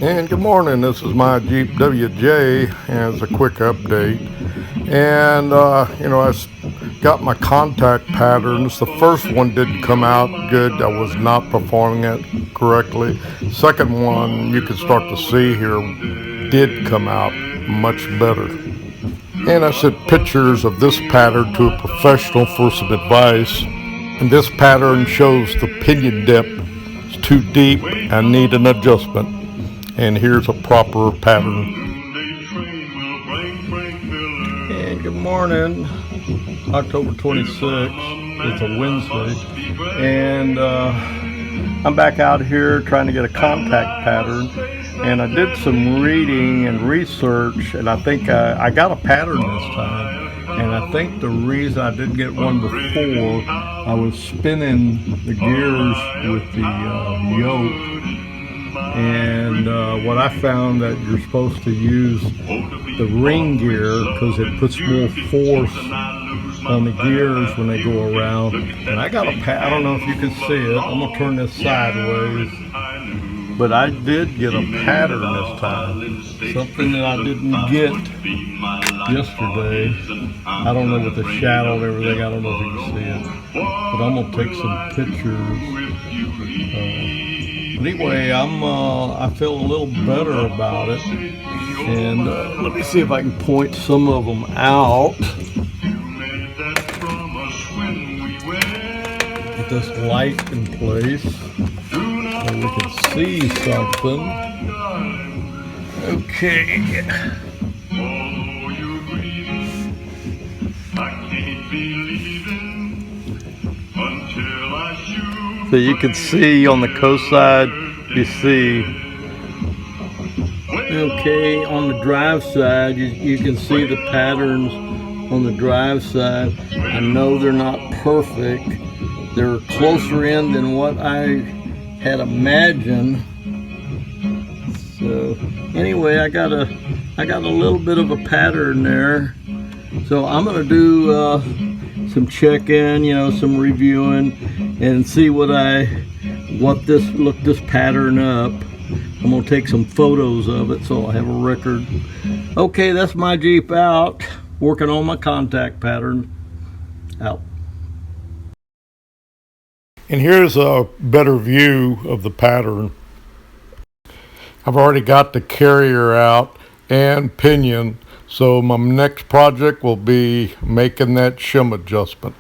And good morning, this is my Jeep WJ, and it's a quick update. And I got my contact patterns. The first one didn't come out good. I was not performing it correctly. Second one, you can start to see here, did come out much better. And I sent pictures of this pattern to a professional for some advice. And this pattern shows the pinion depth is too deep and need an adjustment. And here's a proper pattern. And good morning, October 26th. It's a Wednesday, and I'm back out here trying to get a contact pattern. And I did some reading and research, and I think I got a pattern this time. And I think the reason I didn't get one before, I was spinning the gears with the yoke. And what I found that you're supposed to use the ring gear because it puts more force on the gears when they go around. And I got I don't know if you can see it. I'm gonna turn this sideways, but I did get a pattern this time. Something that I didn't get yesterday. I don't know with the shadow and everything. I don't know if you can see it, but I'm gonna take some pictures. But anyway, I feel a little better about it, and let me see if I can point some of them out. Get this light in place so we can see something. Okay. So you can see on the coast side, you see, okay, on the drive side, you can see the patterns on the drive side. I know they're not perfect. They're closer in than what I had imagined. So anyway, I got a little bit of a pattern there. So I'm gonna do some check-in, some reviewing, and see look this pattern up. I'm gonna take some photos of it so I'll have a record. Okay, that's my Jeep out, working on my contact pattern. Out. And here's a better view of the pattern. I've already got the carrier out and pinion, so my next project will be making that shim adjustment.